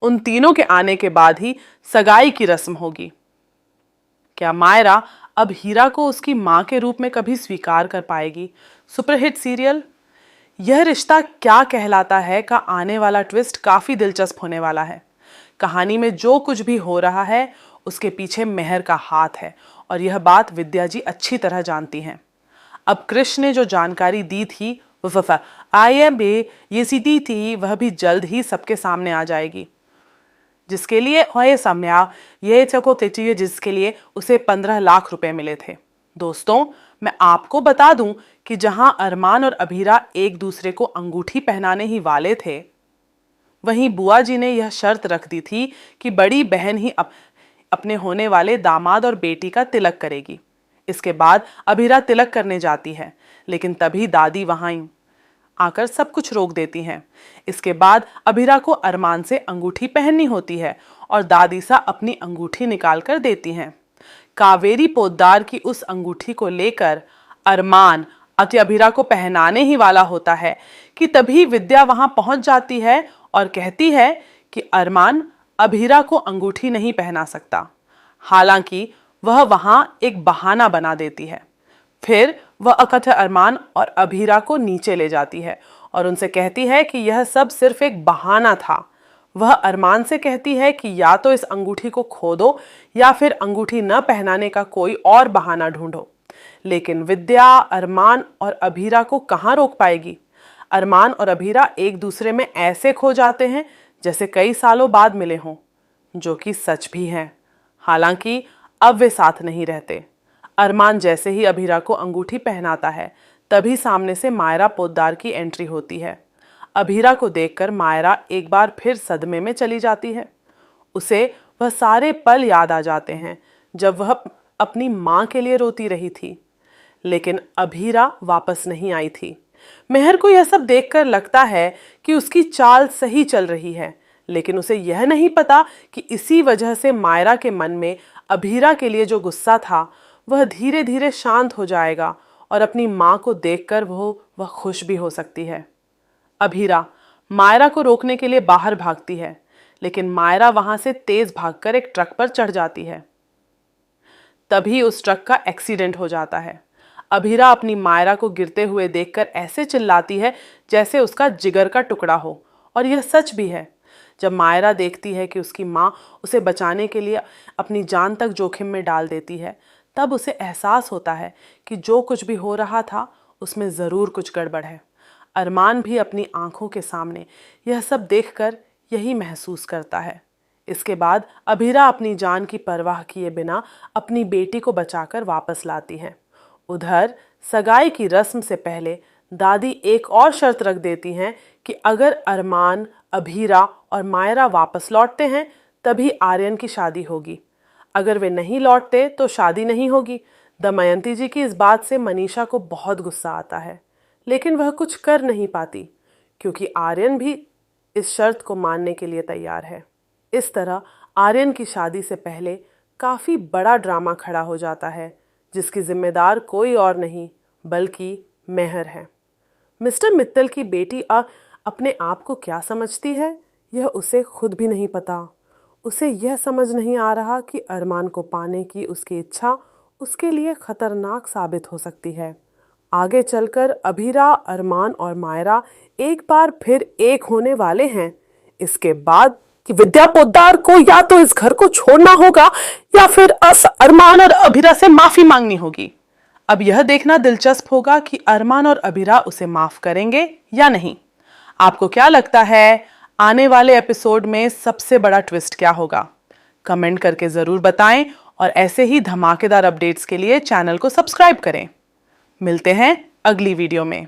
उन तीनों के आने के बाद ही सगाई की रस्म होगी। क्या मायरा अब हीरा को उसकी मां के रूप में कभी स्वीकार कर पाएगी? सुपरहिट सीरियल यह रिश्ता क्या कहलाता है का आने वाला ट्विस्ट काफी दिलचस्प होने वाला है। कहानी में जो कुछ भी हो रहा है उसके पीछे मेहर का हाथ है और यह बात विद्या जी अच्छी तरह जानती हैं। अब कृष्ण ने जो जानकारी दी थी ये सी दी थी वह भी जल्द ही सबके सामने आ जाएगी, जिसके लिए जिसके लिए उसे 15 लाख रुपए मिले थे। दोस्तों, मैं आपको बता दूं कि जहां अरमान और अभीरा एक दूसरे को अंगूठी पहनाने ही वाले थे, वहीं बुआ जी ने यह शर्त रख दी थी कि बड़ी बहन ही अपने होने वाले दामाद और बेटी का तिलक करेगी। इसके बाद अभीरा तिलक करने जाती है, लेकिन तभी दादी वहां आकर सब कुछ रोक देती हैं। इसके बाद अभीरा को अरमान से अंगूठी पहननी होती है और दादी सा अपनी अंगूठी निकाल कर देती हैं। कावेरी पोद्दार की उस अंगूठी को लेकर अरमान अभीरा को पहनाने ही वाला होता है कि तभी विद्या वहां पहुंच जाती है और कहती है कि अरमान अभीरा को अंगूठी नहीं पहना सकता। हालांकि वह वहां एक बहाना बना देती है। फिर वह अरमान और अभीरा को नीचे ले जाती है और उनसे कहती है कि यह सब सिर्फ एक बहाना था। वह अरमान से कहती है कि या तो इस अंगूठी को खो दो या फिर अंगूठी न पहनाने का कोई और बहाना ढूंढो। लेकिन विद्या अरमान और अभीरा को कहाँ रोक पाएगी? अरमान और अभीरा एक दूसरे में ऐसे खो जाते हैं जैसे कई सालों बाद मिले हों, जो कि सच भी है। हालांकि अब वे साथ नहीं रहते। अरमान जैसे ही अभीरा को अंगूठी पहनाता है, तभी सामने से मायरा पोद्दार की एंट्री होती है। अभीरा को देखकर मायरा एक बार फिर सदमे में चली जाती है। उसे वह सारे पल याद आ जाते हैं जब वह अपनी मां के लिए रोती रही थी, लेकिन अभीरा वापस नहीं आई थी। मेहर को यह सब देखकर लगता है कि उसकी चाल सही चल रही है, लेकिन उसे यह नहीं पता कि इसी वजह से मायरा के मन में अभीरा के लिए जो गुस्सा था वह धीरे धीरे शांत हो जाएगा और अपनी मां को देखकर वह खुश भी हो सकती है। अभीरा मायरा को रोकने के लिए बाहर भागती है, लेकिन मायरा वहां से तेज भागकर एक ट्रक पर चढ़ जाती है। तभी उस ट्रक का एक्सीडेंट हो जाता है। अभीरा अपनी मायरा को गिरते हुए देखकर ऐसे चिल्लाती है जैसे उसका जिगर का टुकड़ा हो, और यह सच भी है। जब मायरा देखती है कि उसकी मां उसे बचाने के लिए अपनी जान तक जोखिम में डाल देती है, तब उसे एहसास होता है कि जो कुछ भी हो रहा था उसमें ज़रूर कुछ गड़बड़ है। अरमान भी अपनी आंखों के सामने यह सब देखकर यही महसूस करता है। इसके बाद अभीरा अपनी जान की परवाह किए बिना अपनी बेटी को बचाकर वापस लाती है। उधर सगाई की रस्म से पहले दादी एक और शर्त रख देती हैं कि अगर अरमान, अभीरा और मायरा वापस लौटते हैं तभी आर्यन की शादी होगी। अगर वे नहीं लौटते तो शादी नहीं होगी। दमयंती जी की इस बात से मनीषा को बहुत गुस्सा आता है, लेकिन वह कुछ कर नहीं पाती क्योंकि आर्यन भी इस शर्त को मानने के लिए तैयार है। इस तरह आर्यन की शादी से पहले काफ़ी बड़ा ड्रामा खड़ा हो जाता है, जिसकी जिम्मेदार कोई और नहीं बल्कि मेहर है। मिस्टर मित्तल की बेटी अपने आप को क्या समझती है, यह उसे खुद भी नहीं पता। उसे यह समझ नहीं आ रहा कि अरमान को पाने की उसकी इच्छा उसके लिए खतरनाक साबित हो सकती है। आगे चलकर अभीरा, अरमान और मायरा एक बार फिर एक होने वाले हैं। इसके बाद कि विद्या पोद्दार को या तो इस घर को छोड़ना होगा या फिर अरमान और अभीरा से माफी मांगनी होगी। अब यह देखना दिलचस्प होगा कि अरमान और अभीरा उसे माफ करेंगे या नहीं। आपको क्या लगता है आने वाले एपिसोड में सबसे बड़ा ट्विस्ट क्या होगा? कमेंट करके जरूर बताएं और ऐसे ही धमाकेदार अपडेट्स के लिए चैनल को सब्सक्राइब करें। मिलते हैं अगली वीडियो में।